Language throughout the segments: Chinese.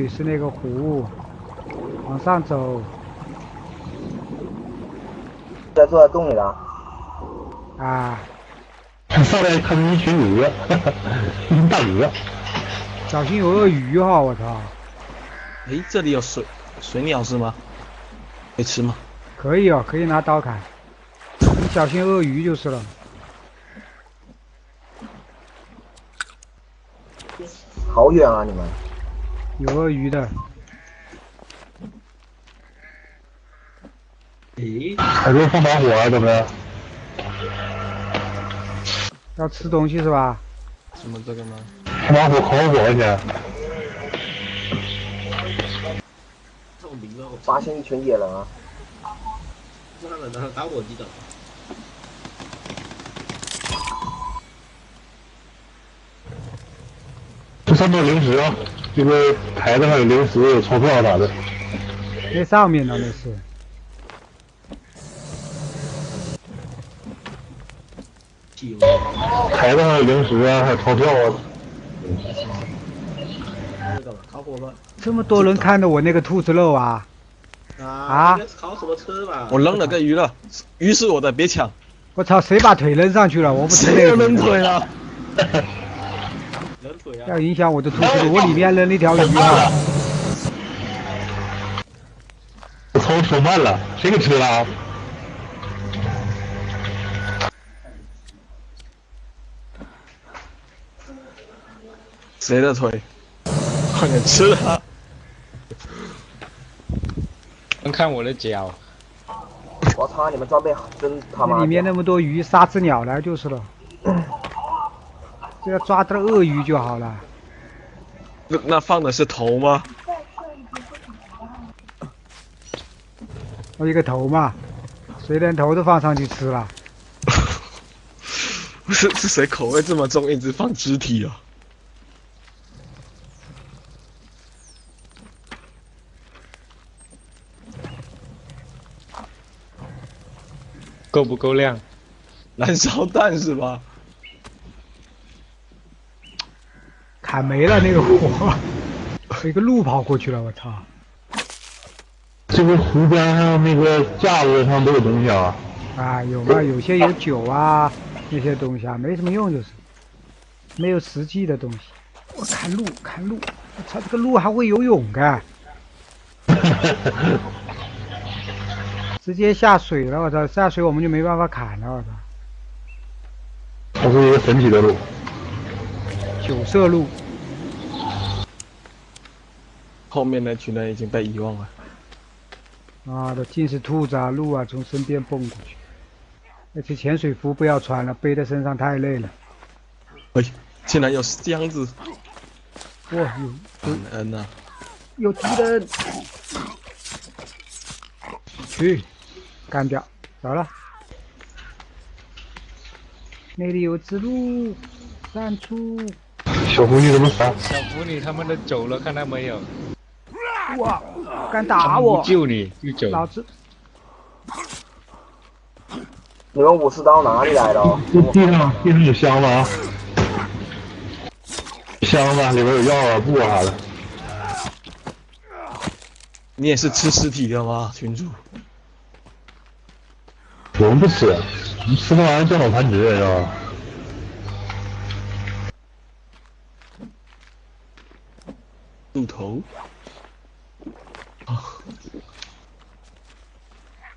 是那个湖，往上走。坐在洞里了。啊，上来看见一群鹅，一群大鹅。小心有鳄鱼哈！我操！诶，这里有水鸟是吗？可以吃吗？可以哦，可以拿刀砍。你小心鳄鱼就是了。好远啊，你们！有鳄鱼的。诶，还是放把火啊，怎么样？要吃东西是吧？什么这个吗？放把火，烤火去。发现一群野人啊！妈的，然后打我击的。这上面有零食啊，这个台子上有零食，有钞票啥的。那上面呢？那是。台子上有零食啊，还有钞票啊。烤火吧。这么多人看着我那个兔子肉啊！啊！烤什么车吧？我扔了个鱼了，鱼是我的，别抢！我操，谁把腿扔上去了？我不吃那谁个。扔腿了？扔腿啊！要影响我的兔子肉，我里面扔了一条鱼啊！操，说慢了，谁给吃了？谁的腿？快点吃它！能看我的脚。我操，你们装备真他妈！里面那么多鱼，杀只鸟来就是了。只要抓到鳄鱼就好了。那放的是头吗？我一个头嘛，谁连头都放上去吃了？是谁口味这么重，一直放肢体啊？够不够亮？燃烧弹是吧？砍没了那个火，一个鹿跑过去了，我操！这个湖边上那个架子上都有东西啊。啊，有嘛？有些有酒啊，那些东西啊，没什么用，就是没有实际的东西。我看鹿，看鹿，我操，这个鹿还会游泳的。直接下水了，我操！下水我们就没办法砍了，我操！它是一个神奇的路。九色鹿。后面那群人已经被遗忘了。啊，都尽是兔子啊、鹿啊从身边蹦过去。而且潜水服不要穿了，背在身上太累了。哎，竟然有箱子！哇，呐！有敌人！去，干掉，走了。那里有只鹿，散出。小狐狸怎么闪？小狐狸他们都走了，看到没有？哇，敢打我！不救你就走。老子。你们武士刀哪里来的？地上有箱子啊，箱子里边有药啊、布啊啥的。你也是吃尸体的吗，群主？我们不吃，我们吃那玩意儿降脑残值，知道吧？鹿头。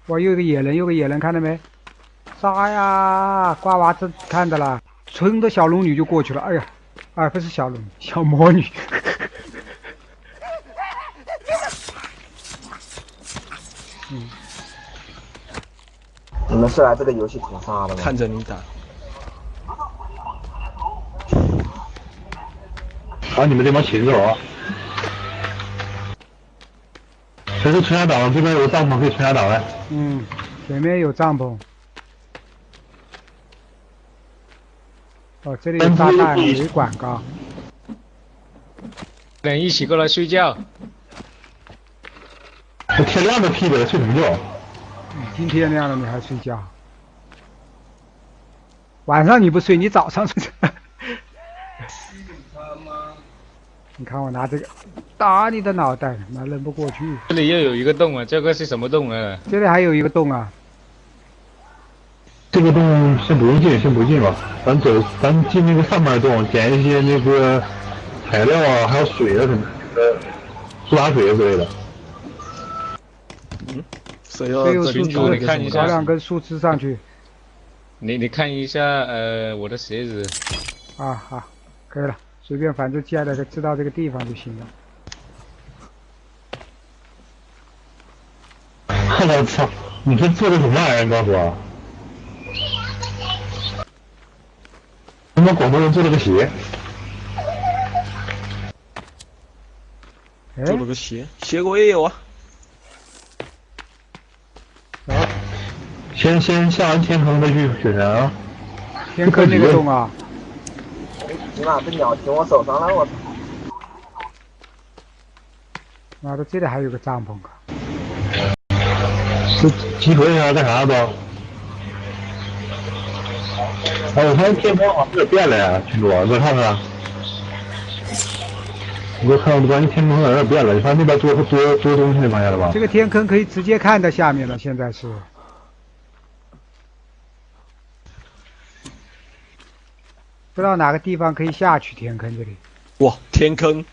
哇，又有个野人，有个野人，看到没？杀呀！瓜娃子看到了，冲着小龙女就过去了。哎呀，啊，不是小龙，小魔女。你们是来这个游戏屠杀的吗？看着你打。啊，你们这帮禽兽啊！谁是全家党？这边有个帐篷可以全家党来。嗯，前面有帐篷。哦，这里有炸弹，有广告。人一起过来睡觉。这天亮个屁的，睡什么觉？已经天亮了，你还睡觉？晚上你不睡，你早上睡。你看我拿这个打你的脑袋，妈扔不过去。这里又有一个洞啊，这个是什么洞啊？这里还有一个洞啊，这个洞先不用进，先不进吧。咱进那个上面洞，捡一些那个材料啊，还有水啊什么的，苏打水之类的。谁要这有这里树枝，你看一下搞2根树枝上去。你看一下我的鞋子，啊，好，可以了，随便，反正接了知道这个地方就行了。我操！你这做的什么玩意儿？告诉我。他妈广东人做了个鞋。哎，做了个鞋，鞋我也有啊。走，先下完天坑再去雪山啊。天坑那个洞啊，行了，这鸟停我手上了，我操！妈的，这里还有个帐篷啊！这集合一下干啥都？哎，我看天空好像有点变了呀，群主，你给我看看。你给我看，我感觉天空有点变了。你看那边多东西，你发现了吧？这个天坑可以直接看到下面了，现在是。不知道哪个地方可以下去天坑这里。哇，天坑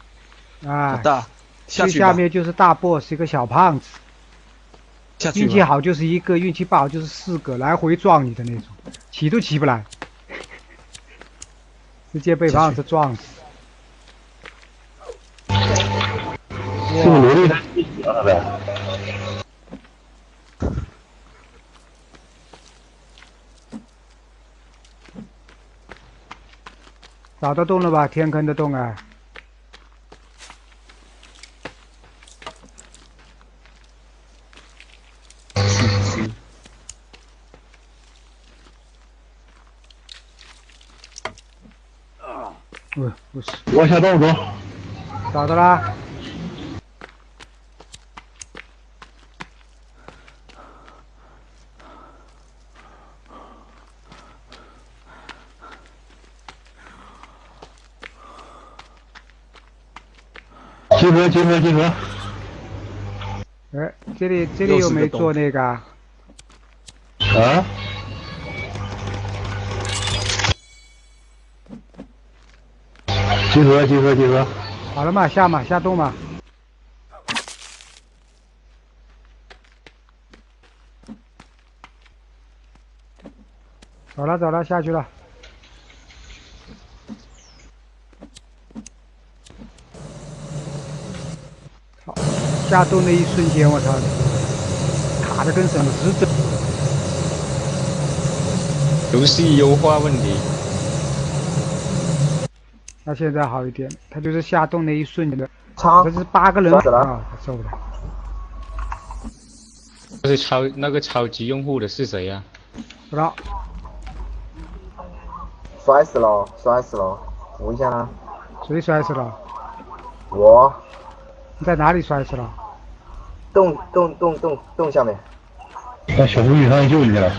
啊，好大，下最去吧下面就是大 boss，一个小胖子。下去吧。运气好就是1个，运气不好就是4个，来回撞你的那种，起都起不来，直接被胖子撞死。这个萝莉他自己了呗。找到洞了吧？天坑的洞啊！不是，往下洞走。找到啦！集合！哎，这里有没做那个啊？啊？集合！好了嘛，下洞嘛。走了，下去了。操！下洞的一瞬间，我操，卡的跟什么似的。游戏优化问题。那现在好一点，他就是下洞那一瞬间的，仓这是8个人摔死了啊，他受不了。这是那个超级用户的是谁呀？不知道，摔死了，扶一下啊！谁摔死了？我你在哪里摔死了？洞下面。那小美女上去救你去了。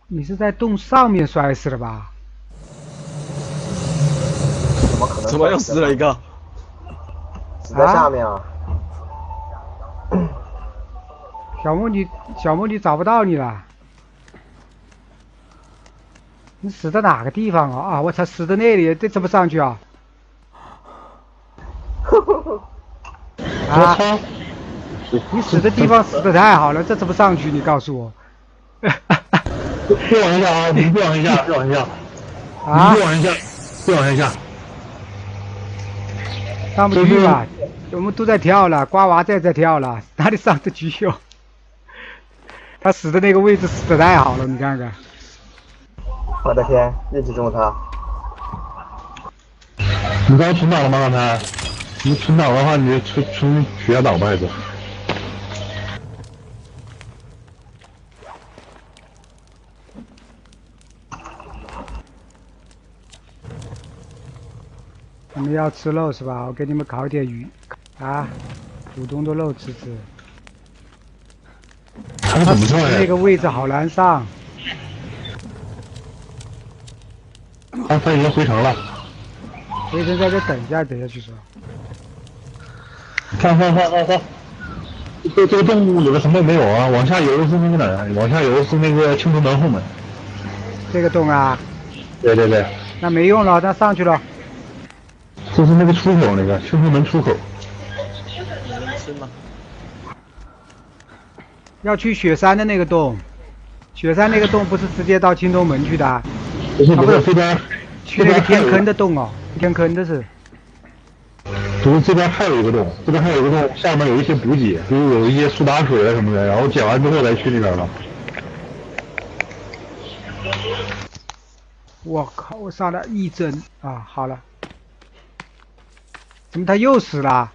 你是在洞上面摔死的吧？怎么可能？怎么又死了一个？死在下面啊！小梦女找不到你了。你死在哪个地方啊？啊，我操，死在那里，这怎么上去啊？啊！你死的地方死的太好了，这怎么上去？你告诉我。别往下啊！你别往下，啊！别往下。上不去了，我们都在跳了，瓜娃在跳了，哪里上得去哟？他死的那个位置死的太好了，你看看。我的天，运气这么差！你刚存档了吗？刚才？你存档的话，你就存取下档吧，还是？你们要吃肉是吧？我给你们烤点鱼啊，普通的肉吃。他怎么上呀？那个位置好难上。他已经回城了。回城在这等一下，等下去说。看，这个动物有个什么也没有啊？往下游是那个哪儿？往下游是那个青铜门后门。这个洞啊？对。那没用了，那上去了。这是那个出口，那个青铜门出口。有人吃吗？要去雪山的那个洞，雪山那个洞不是直接到青铜门去的？不是这边。去那个天坑的洞哦，天坑的是。不是这边还有一个洞，下面有一些补给，比如有一些苏打水啊什么的，然后捡完之后再去那边了。我靠！我上了一针啊！好了，怎么他又死了？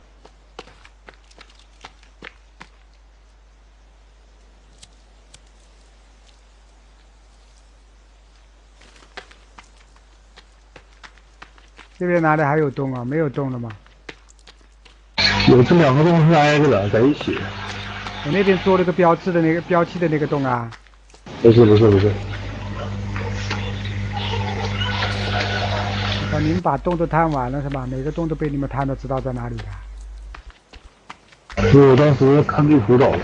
这边哪里还有洞啊？没有洞了吗？有这两个洞是挨着的，在一起。我那边做了个标志的那个标记的那个洞啊。不是。你们把洞都探完了是吧？每个洞都被你们探的知道在哪里了。是我当时看地图找的。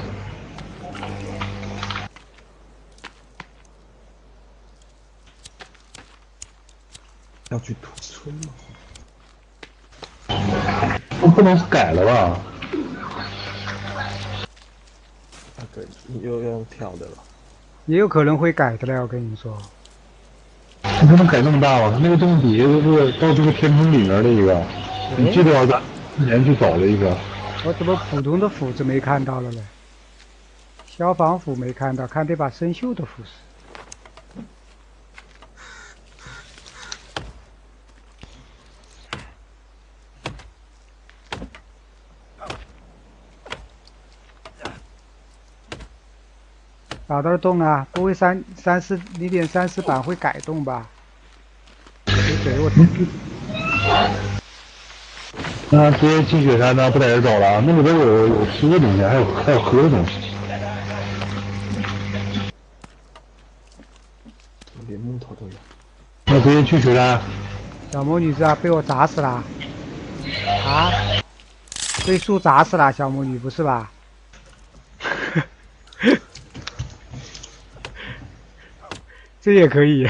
要去屠村吗？不能是改了吧？那个又要跳的了。也有可能会改的了，我跟你说。不可能改那么大吧？那个洞底下就是到这个天坑里面的一个，你记得咱之前去找了一个。我怎么普通的斧子没看到了呢？消防斧没看到，看这把生锈的斧子。找到了洞啊！不会0.34版会改动吧？给我那直接进雪山呢？不在这找了，那里边有吃的东西，还有喝的东西。连木头都有。那直接去雪山。小魔女是啊，被我砸死了。啊？被树砸死了，小魔女不是吧？这也可以。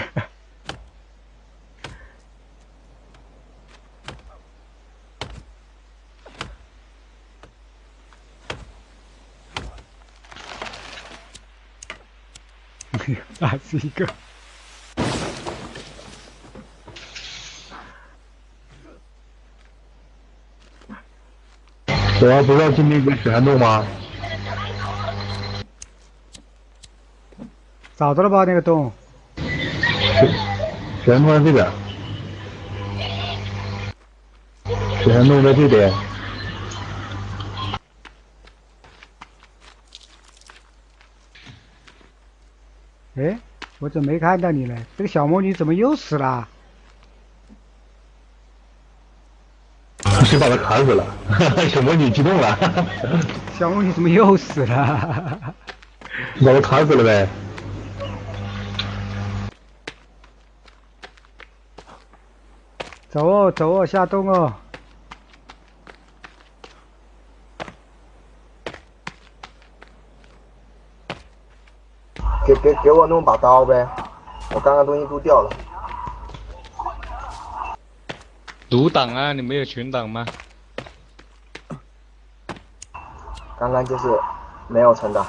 打死一个。我不是要进那个雪山洞吗？找到了吧那个洞？雪山洞在这边。雪山洞在这边。哎，我怎么没看到你呢？这个小魔女怎么又死了？谁把他砍死了？小魔女激动了。小魔女怎么又死了？把他砍死了呗。走哦，走哦，下洞哦。给我弄把刀呗，我刚刚东西都掉了。独挡啊，你没有群挡吗？刚刚就是没有存档。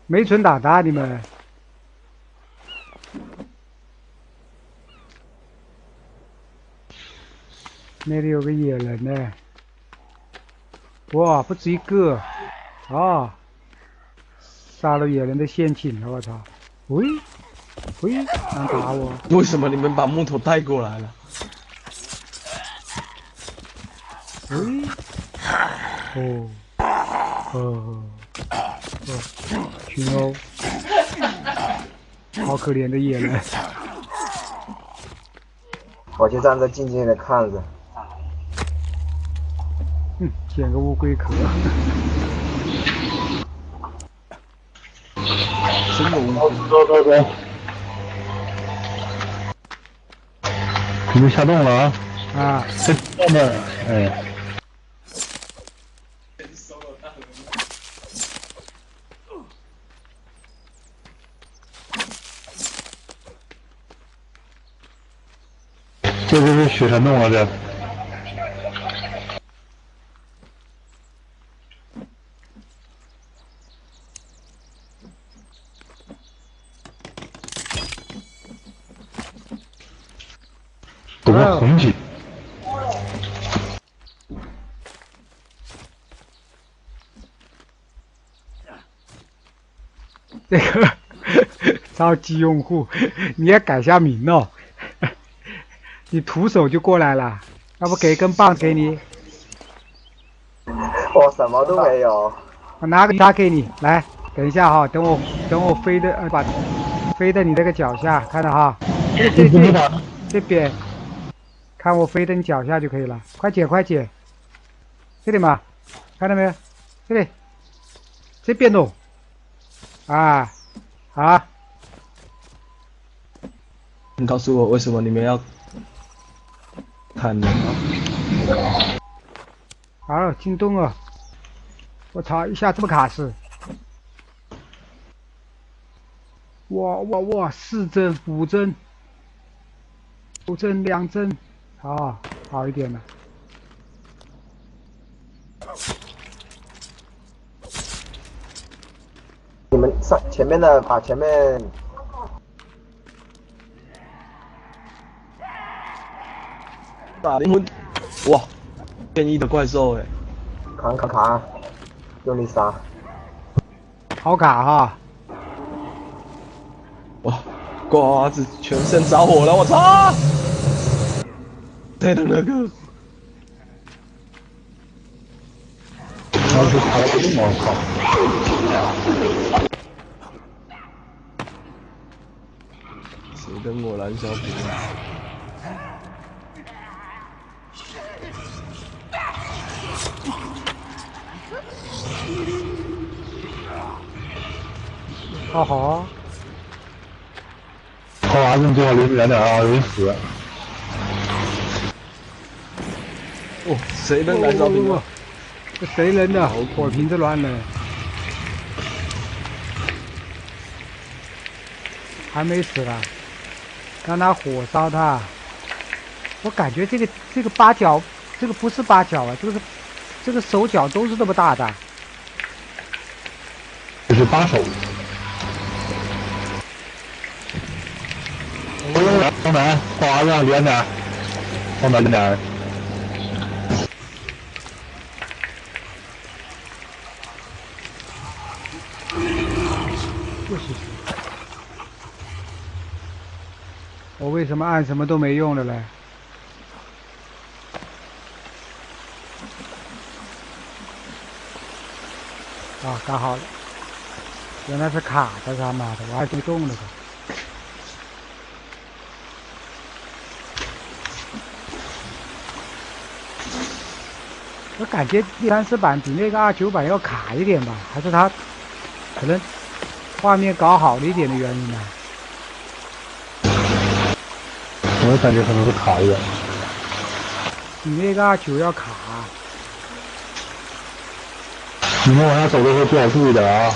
没存档的你们。那里有个野人呢。哇，不止一个。啊。杀了野人的陷阱了，我操！喂，想打我？为什么你们把木头带过来了？喂，群殴，好可怜的野人。我就站着静静的看着。捡个乌龟壳。真的乌龟。你们下洞了啊？啊，啊，这上面，哎，这就是雪山洞了，这。怎么红旗？这个超级用户，你也改下名哦。你徒手就过来了，要不给根棒给你？我什么都没有。我拿个叉给你，来，等一下哈，等我飞的把飞到你这个脚下，看到哈？这边，看我飞到你脚下就可以了，快捡快捡，这里嘛，看到没有？这里，这边弄，啊，好。你告诉我为什么你们要看呢？好，进洞了！我操，一下这么卡死！哇，4帧、5帧、5帧、2帧，好一点了。你们前面的把前面。打灵魂，哇，变异的怪兽哎！卡，用力杀。好卡哈！哇，瓜子全身着火了，我操！对的那个，当时卡了这么好。谁跟我燃烧瓶？好好，好娃子，你最好离远点啊，容易死。哦，谁扔燃烧瓶啊？这谁扔的？火瓶子乱扔。还没死了，让他火烧他。我感觉这个八角，这个不是八角啊，这个手脚都是这么大的。这是8手。东南，花子远点，东南远点。我为什么按什么都没用了嘞？啊，搞好了，原来是卡的，他妈的，我还没动了呢。我感觉134版比那个29版要卡一点吧，还是它可能画面搞好了一点的原因呢？我也感觉可能是卡一点。比那个29要卡。你们往下走的时候最好注意点啊！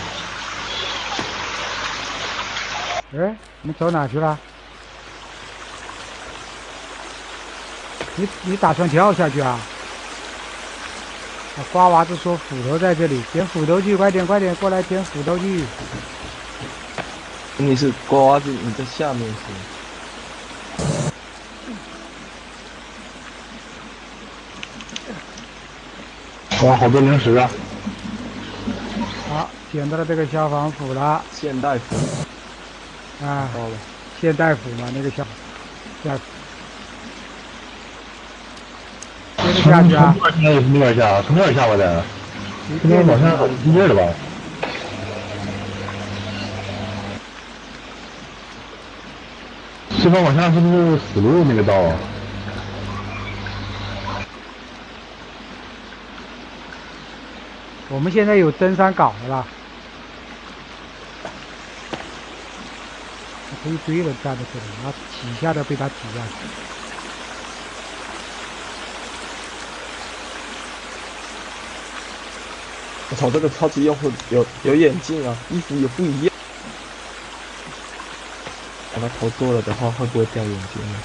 哎，你们走哪去了？你打算跳下去啊？瓜娃子说斧头在这里，捡斧头去，快点过来捡斧头去。你是瓜子，你在下面是？哇，好多零食啊！好，捡到了这个消防斧了。现代服。啊，到了。现代斧嘛，那个消。接着下去啊！现在也是那边下，从那边下吧得。这边往下一页了吧？这边往下是不是死路那个道啊？我们现在有登山镐的了，可以追了站在这里，然后几下都被他挤下去。我操，这个超级用户有眼镜啊，衣服也不一样。把他投多了的话，会不会掉眼睛呢？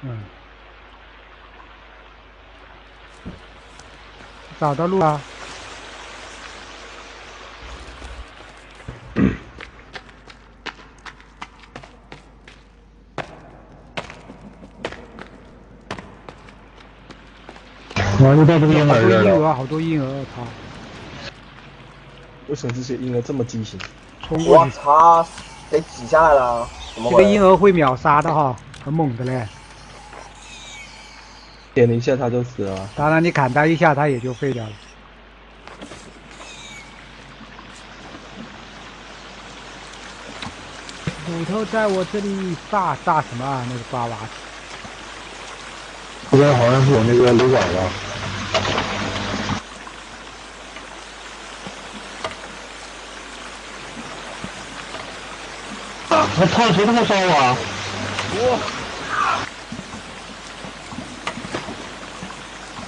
嗯，找到路了。我就到这个婴好儿这儿了。多婴儿，好多婴儿，我操！为什么这些婴儿这么畸形？我冲过去，操，给挤下来了，怎么这个回事？婴儿会秒杀的哈，很猛的嘞。点了一下他就死了。当然你砍他一下，他也就废掉了。斧头在我这里炸什么啊？那个抓娃子。这边好像是有那个楼管吧？我操！谁他妈烧我？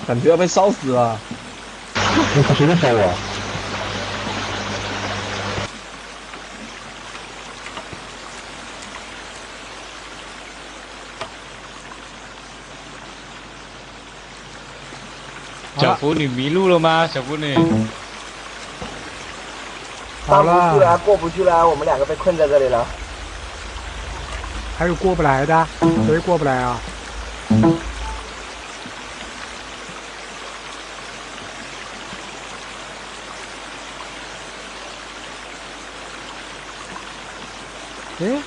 感觉要被烧死了。我操！谁在烧我？小福，你迷路了吗？小福你？好了，上不去了，过不去了，我们两个被困在这里了。还有过不来的，谁过不来啊？诶，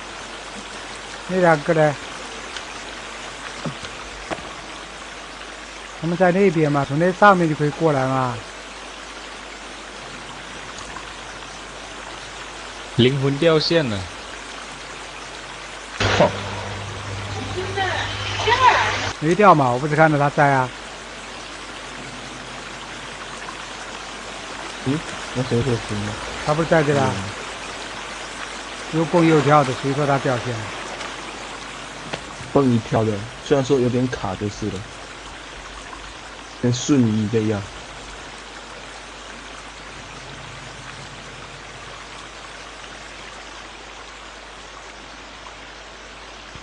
那两个呢？他们在那边嘛，从那上面就可以过来嘛。灵魂掉线了。操！没掉嘛，我不是看到他在啊。那谁会死呢？他不是在这啊？又蹦又跳的，谁说他掉线了？蹦一跳的，虽然说有点卡就是了，跟瞬移的一样。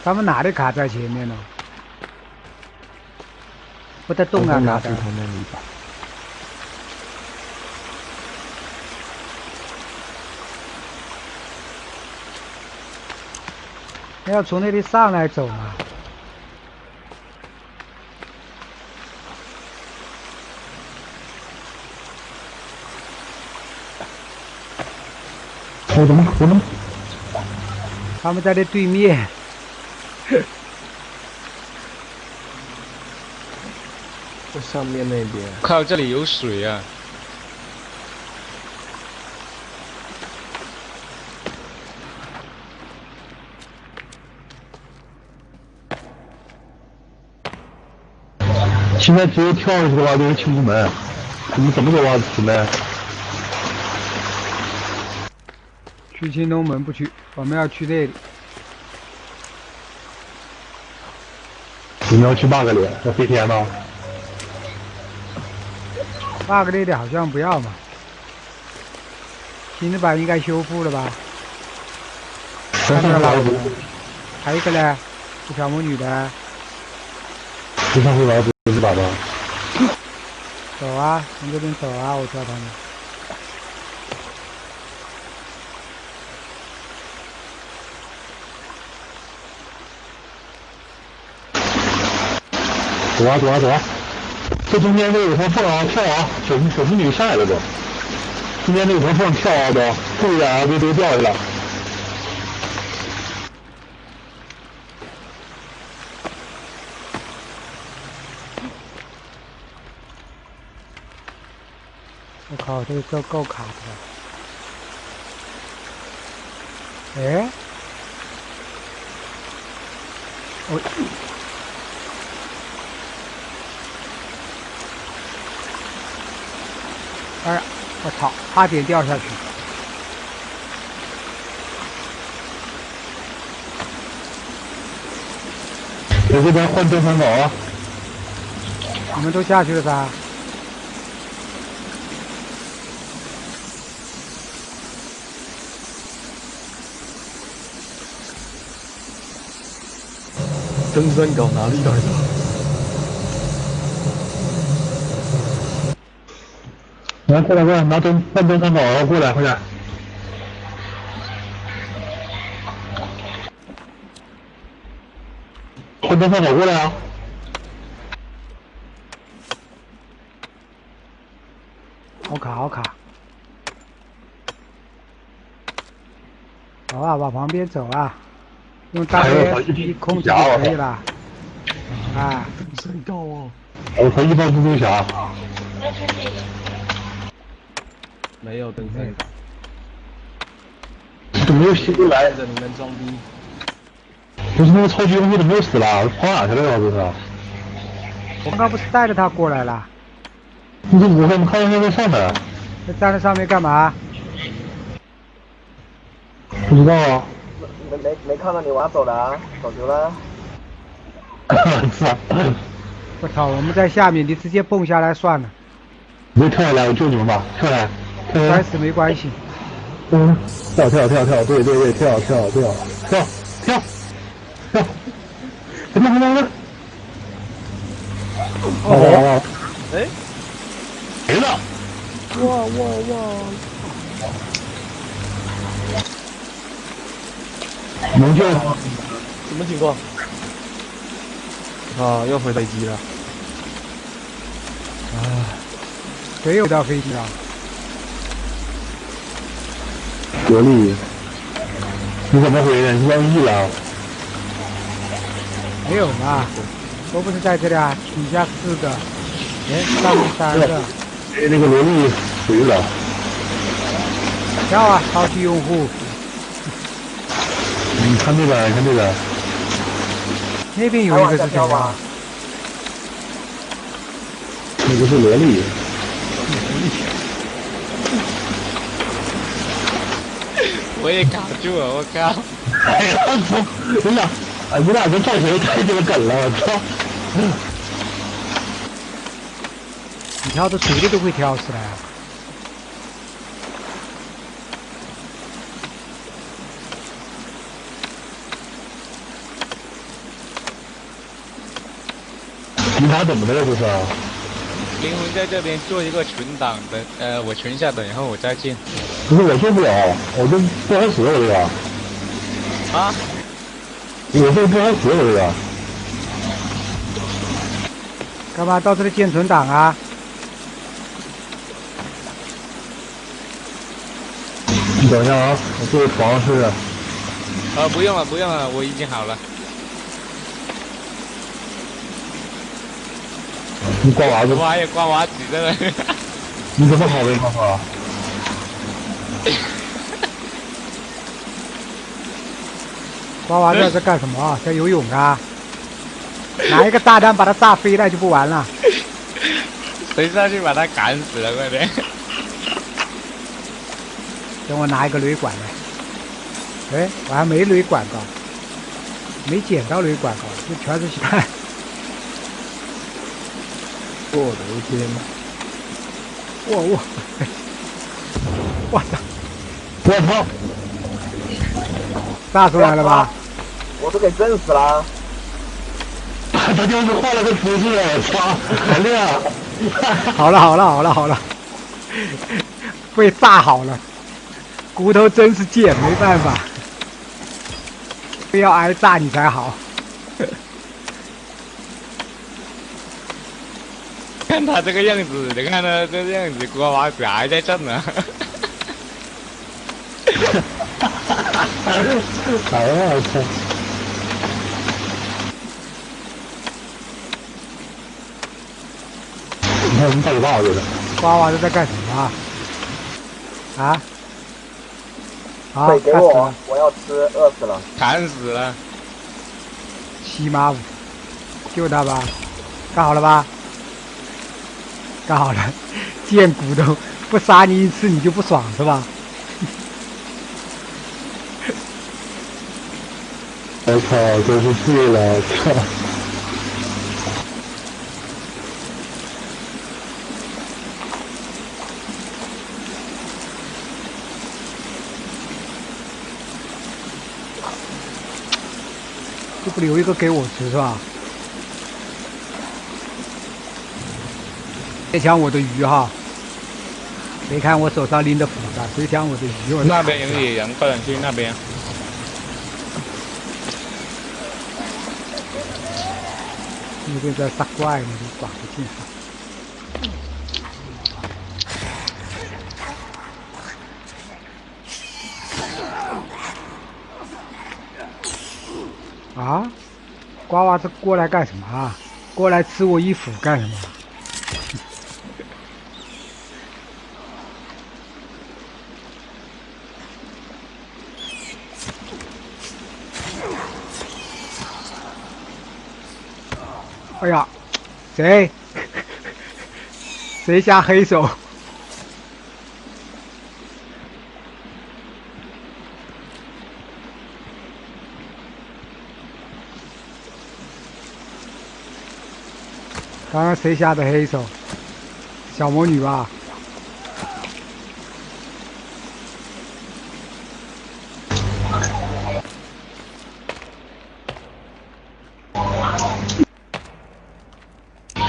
他们哪里卡在前面呢？不得动啊，卡的。拿斧头那里吧。要从那里上来走嘛。我怎么？他们在那对面。在上面那边。靠，这里有水啊！现在只有跳下去的话就是青出门，我们怎么给娃子出门？去青东门不去，我们要去那里。我们要去8个里，要飞天吗8个那里好像不要嘛。新的版应该修复了吧？看到了，还有一个呢，是小魔女的。就上回娃子是爸爸。走啊，从这边走啊，我叫他们。走啊！这中间这有条缝啊，跳啊！小妇女下来了都。中间这有条缝跳啊都，不然都掉下来了。我靠，这个够卡的。哎，哎呀，我操，差点掉下去。在这边换登山岛啊！你们都下去了噻？登山镐哪里来的？来，过来过来，拿换登山镐过来，快点！换登山镐过来啊！好卡好卡。走啊，往旁边走啊，用大约控制就可以了。啊，登山镐哦。我和一帮蜘蛛侠。没有登山镐。怎么又袭过来？着你们装逼。不是那个超级勇士怎么又死了？跑哪去了？这是？我刚不是带着他过来了？你怎么看到他在上面？他站在上面干嘛？不知道啊。没看到你娃走了啊，走丢了。操！我操！我们在下面，你直接蹦下来算了。你就跳下来，我救你们吧！跳下来，跳下来。摔死没关系。跳，对，跳！怎么？哦！哎，没了！哇！能救吗？什么情况？啊，又回飞机了。谁有到飞机了？格力，你怎么回的？你忘忆了？没有嘛，都不是在这里啊，底下4个，上面3个。那个萝莉回了。跳啊，超级用户！你看这边，那边有一个是谁啊？那个是萝莉。我也卡住了，我靠！哎呀，操！你俩这造型太这个梗了，我操！你跳的谁的都会跳起来啊！你俩怎么的了这是？灵魂在这边做一个存档的，我存下等，然后我再进。不是我做不了，我这不好使我这个。啊？我这不好使我这个。干嘛到这里建存档啊？你等一下啊，我坐床上试试。不用了，我已经好了。你刮娃子？我还有刮娃子的。你怎么好的？告诉我。瓜娃子在干什么？在游泳啊？拿一个炸弹把它炸飞了就不完了。谁上去把他赶死了？快点！等我拿一个雷管来。哎，我还没雷管到，没捡到雷管到，这全是血。我的天！我操！我操！炸出来了吧？我都给震死了。他就是换了个姿势，我操！好亮！好了，被炸好了。骨头真是贱，没办法，非要挨炸你才好。看他这个样子，你看他这个样子，瓜娃子还在震呢。哎呀，我操！你看我们大嘴巴子的。瓜娃子在干什么啊？啊？好，水给我，我要吃，饿死了。砍死了。7马5，救他吧，干好了吧？干好了，贱骨头，不杀你一次你就不爽是吧？我操，真是醉了，操！就不留一个给我吃是吧？别抢我的鱼哈！别看我手上拎的斧子，谁抢我的鱼？我那边有野人，快点去那边。那边在杀怪呢，就管不进。啊！瓜娃子过来干什么啊？过来吃我衣服干什么？哎呀，谁谁下黑手？刚刚谁下的黑手？小魔女吧？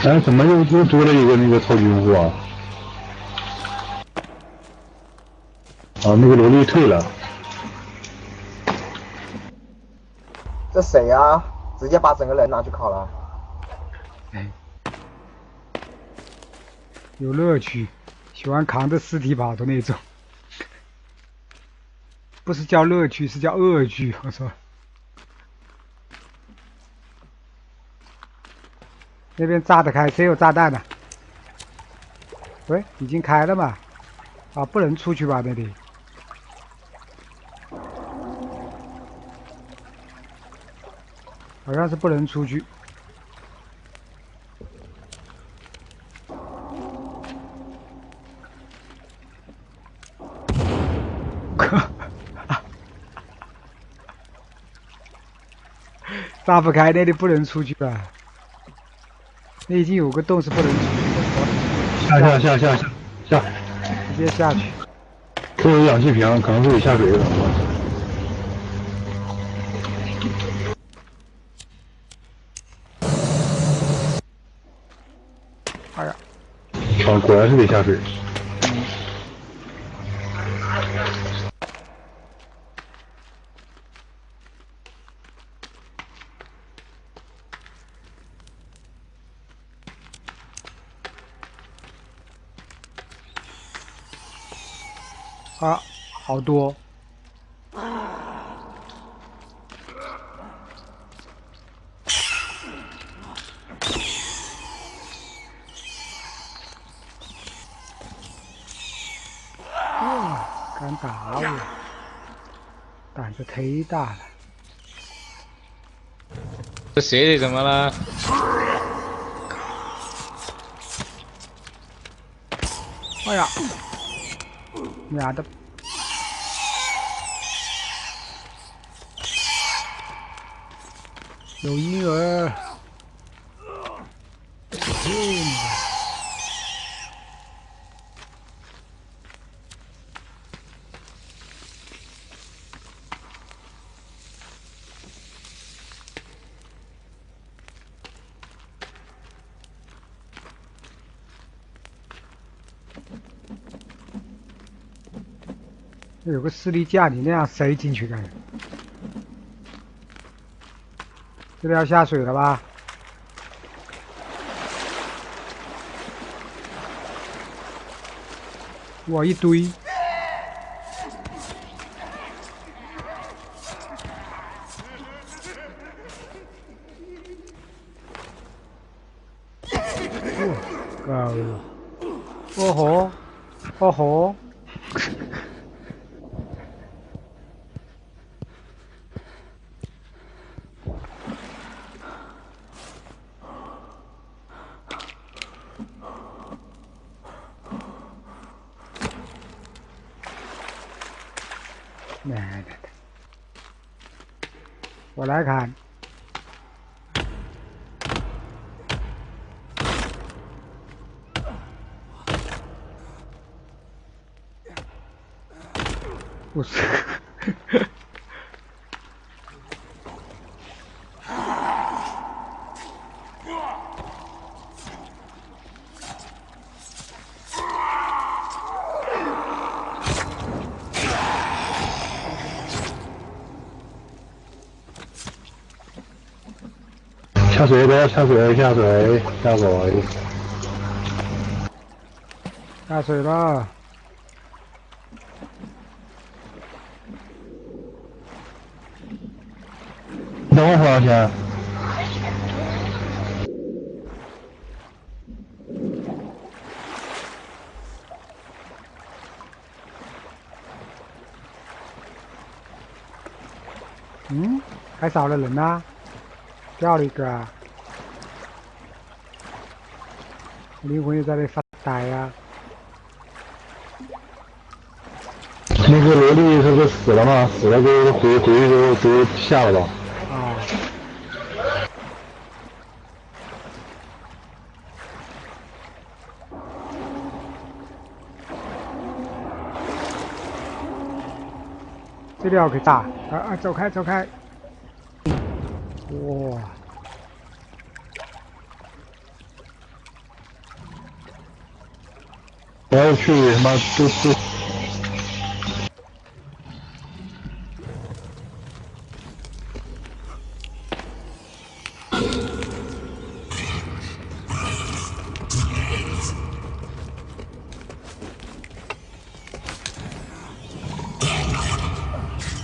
哎，怎么又多了一个那个超级用户啊？啊，那个萝莉退了。这谁呀？直接把整个人拿去烤了。有乐趣，喜欢扛着尸体跑的那种，不是叫乐趣，是叫恶趣。我说，那边炸得开，谁有炸弹呢？喂，已经开了嘛？啊，不能出去吧那里？好像是不能出去。炸不开，那里不能出去了。那已经有个洞是不能出去的。下，直接下去。都有氧气瓶，可能是得下水的。哎呀，啊，果然是得下水。啊，好多。哇，敢打我，胆子忒大了。这鞋里怎么了？哎呀，妈的！有婴儿。有个士力架，你那样塞进去干什么？这里要下水了吧？哇，一堆！高了！哦吼，哦吼！来，我来看。不是，下水的，下水，下水，下水。下水了。等我回去。嗯，还少了人呢，掉了一个啊。灵魂又在那发呆呀。那个萝莉是不是死了吗？死了就回去就下了吧。啊。这里要给打啊！走开，走开！哇！我要去他妈都。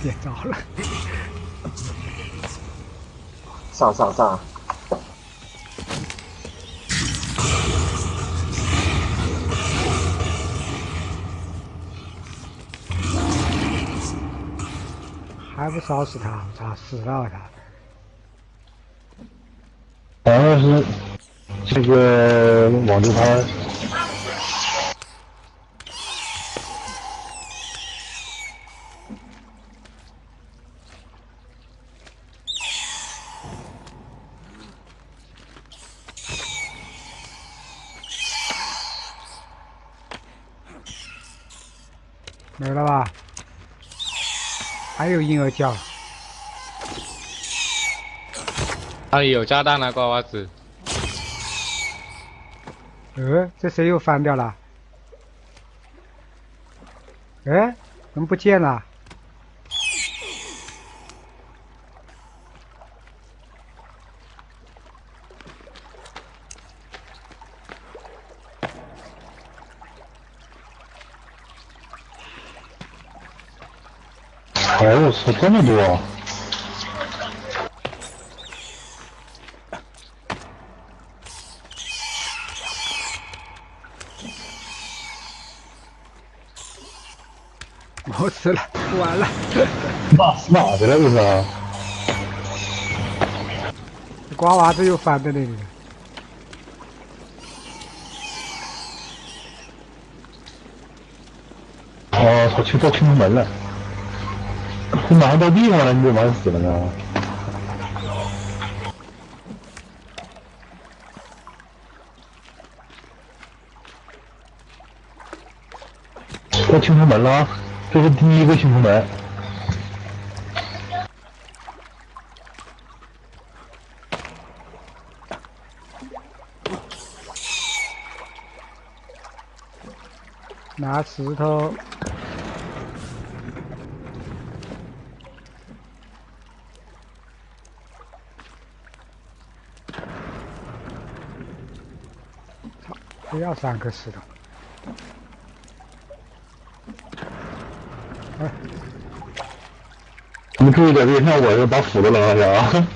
点着了。上。还不烧死他！我操，死了他！好像是这个网球拍。没了吧？还有婴儿叫。啊，有炸弹了，瓜娃子。这谁又翻掉了？怎么不见了？哎，我操，这么多！我死了，完了！哪去了这是？瓜娃子又翻在那里了。哦，操，去到清门了。你马上到地方了，你怎么死了呢？到清城门了啊！这是第一个清城门。拿石头。操，非要3颗石头。你们注意点，别像我似的把斧子扔下去啊！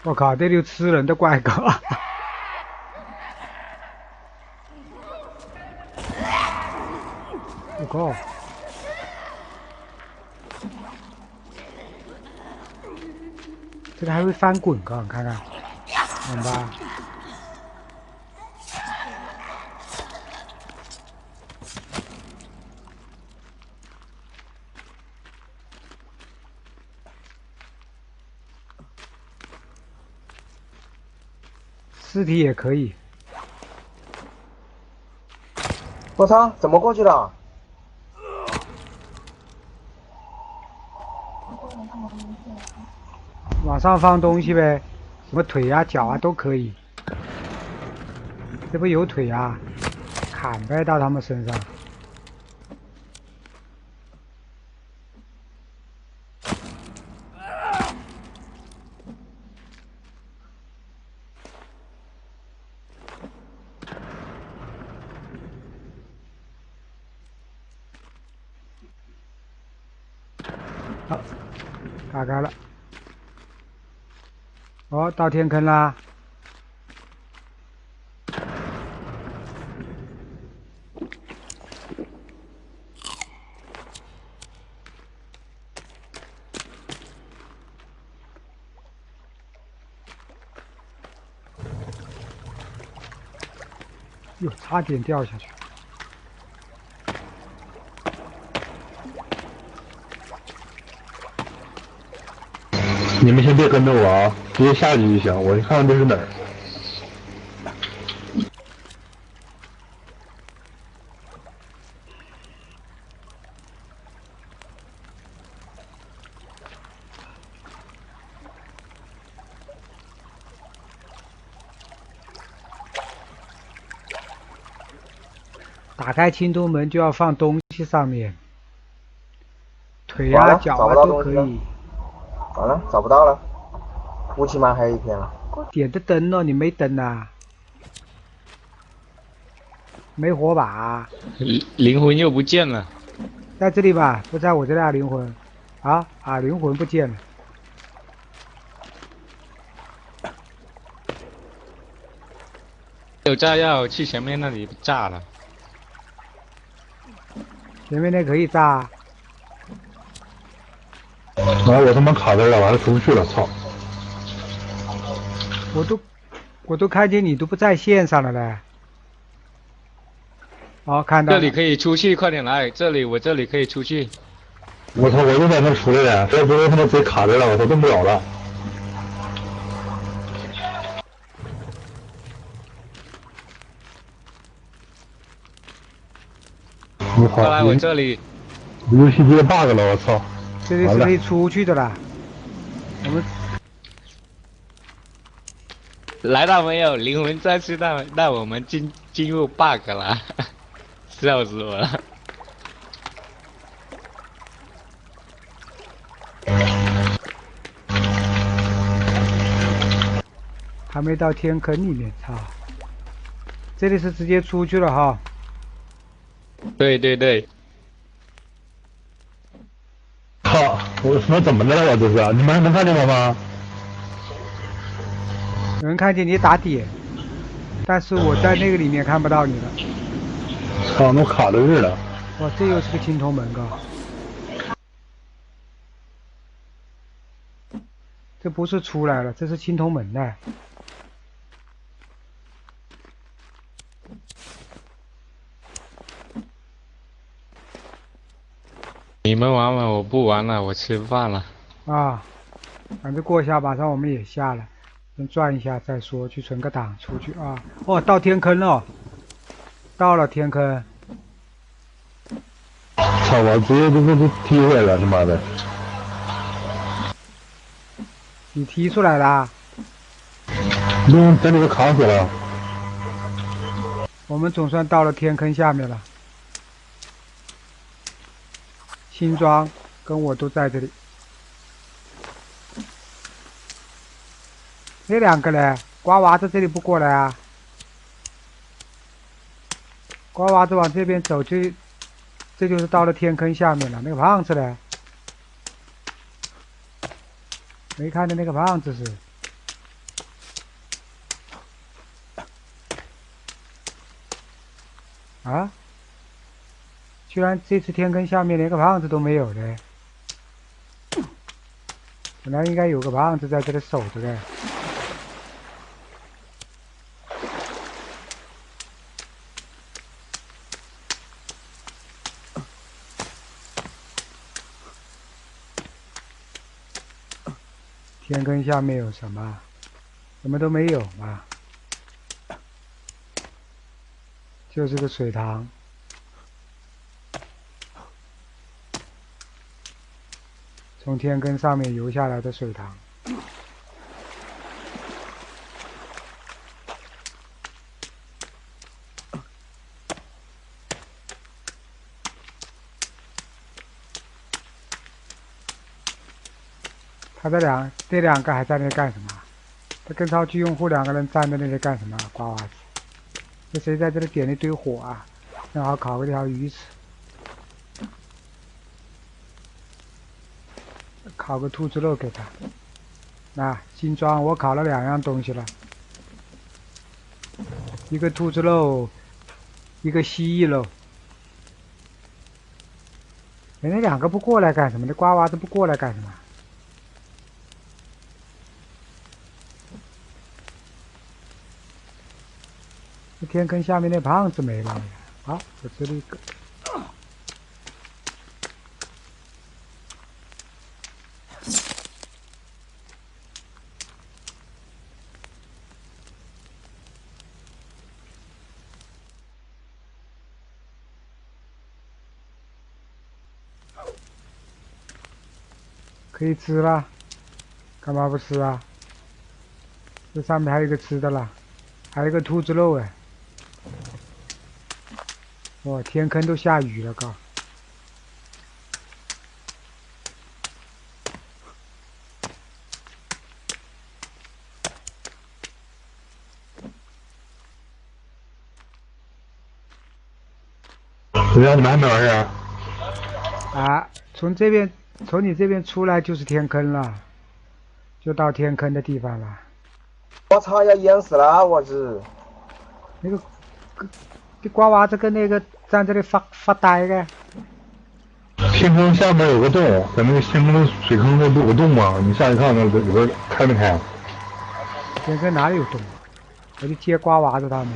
我靠，这里有吃人的怪狗！我靠！这个还会翻滚个，你看看，懂吧？尸体也可以。我操，怎么过去的？往上放东西呗，什么腿啊、脚啊都可以。这不有腿啊？砍呗到他们身上。好，打开了。哦，到天坑啦！哟，差点掉下去。你们先别跟着我啊，直接下去就行。我看看这是哪儿。打开青铜门就要放东西上面，腿啊、脚啊都可以。完了，找不到了。武器吗？还有一片了。点的灯哦，你没灯啊？没火把啊？灵魂又不见了。在这里吧，不在我这里啊，灵魂。啊，灵魂不见了。有炸药，去前面那里炸了。前面那可以炸。完了，我他妈卡这儿了，完了出不去了，操！我都看见你都不在线上了嘞。哦，看到了。这里可以出去，快点来！我这里可以出去。我操，我就在那出来了，这不是他妈直接卡这儿了，我操，动不了了。我操！快来我这里。游戏接 bug 了，我操！这里是可以出去的啦。我们来到没有？灵魂再次带我们进入 bug 了，笑死我了。还没到天坑里面，操！这里是直接出去了哈。对对对。操！我他妈怎么的了？我这是？你们还能看见我吗？有人看见你打点，但是我在那个里面看不到你了。操！我卡在这儿了。哇，这又是个青铜门嘎！这不是出来了，这是青铜门呢。你们玩玩，我不玩了，我吃饭了。啊，反正过一下，马上我们也下了，先转一下再说，去存个档出去啊。哦，到天坑了，到了天坑。操！我直接就踢回来了，他妈的！你踢出来啦？在那个卡死了。我们总算到了天坑下面了。新庄跟我都在这里。那两个嘞，瓜娃子这里不过来啊？瓜娃子往这边走，这就是到了天坑下面了。那个胖子嘞，没看见那个胖子是？啊？居然这次天坑下面连个胖子都没有嘞！本来应该有个胖子在这里守着的。天坑下面有什么？什么都没有嘛，就是个水塘。从天坑上面游下来的水塘。他这两个还在那里干什么？他跟超级用户两个人站在那里干什么？瓜娃子，这谁在这里点了一堆火啊？正好烤个条鱼吃，烤个兔子肉给他。那新装我烤了2样东西了，一个兔子肉，一个蜥蜴肉。哎，那两个不过来干什么？那瓜娃子不过来干什么？这天坑下面那胖子没了。好，我吃了一个。可以吃了，干嘛不吃啊？这上面还有一个吃的啦，还有一个兔子肉哎。哇，天坑都下雨了，告。怎么样？你们还没完事啊？啊，从你这边出来就是天坑了，就到天坑的地方了。我操，要淹死了，我日！那个，这瓜娃子跟那个站这里发呆的。天坑下面有个洞，在那个天坑的水坑那不有个洞吗？你下去看看里边开没开？天坑哪里有洞？我去接瓜娃子他们。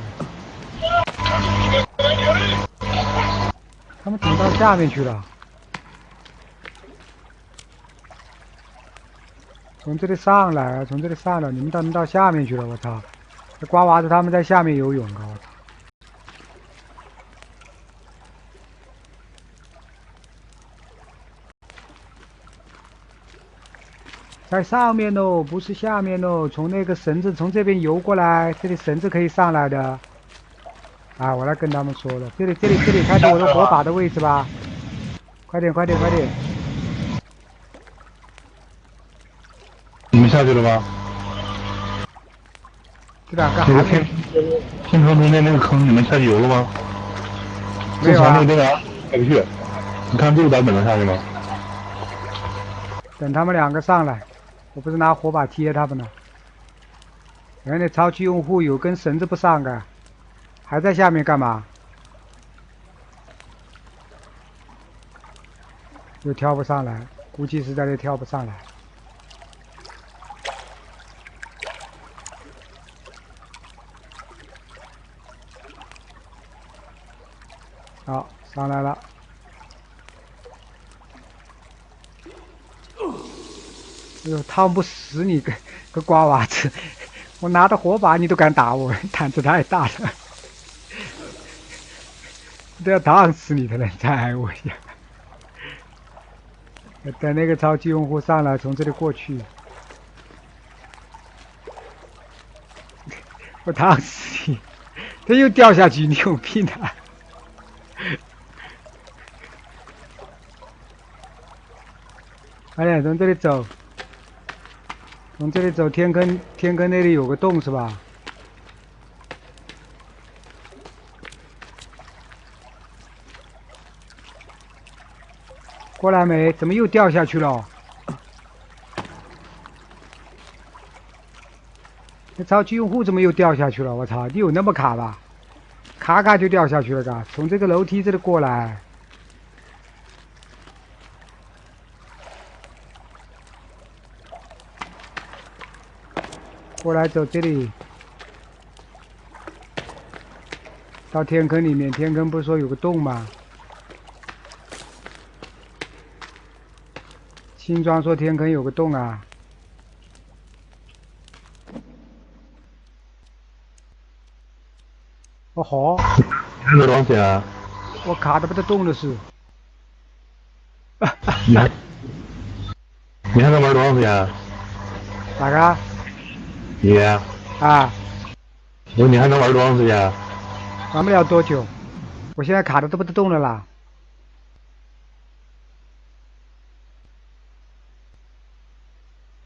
他们顶到下面去了。从这里上来啊，从这里上来，你们到下面去了，我操！这瓜娃子他们在下面游泳啊，我操！在上面哦，不是下面哦，从那个绳子从这边游过来，这里绳子可以上来的。啊，我来跟他们说了，这里，看到我的火把的位置吧？快点！你们下去了吗？这两个那个还没天坑中间那个坑，你们下去游了吗？没有啊？那个下不去。你看这个版本能下去吗？等他们两个上来，我不是拿火把贴他们呢。原来超级用户有根绳子不上的，还在下面干嘛？又跳不上来，估计是在这跳不上来。好，上来了。哎呦，烫不死你个瓜娃子！我拿着火把你都敢打我，胆子太大了！都要烫死你的人再挨我一下。等那个超级用户上来，从这里过去，我烫死你！他又掉下去，你有病啊！快点从这里走，从这里走，天坑那里有个洞是吧？过来没？怎么又掉下去了？那超级用户怎么又掉下去了？我操，你有那么卡吧？卡就掉下去了嘎！从这个楼梯这里过来。过来走这里，到天坑里面。天坑不是说有个洞吗？新庄说天坑有个洞啊。哦吼！看这东西啊！我卡的不得动的是。你还能玩多长时间？哪个？你？啊，我说你还能玩多长时间？玩不了多久，我现在卡的都不得动了啦。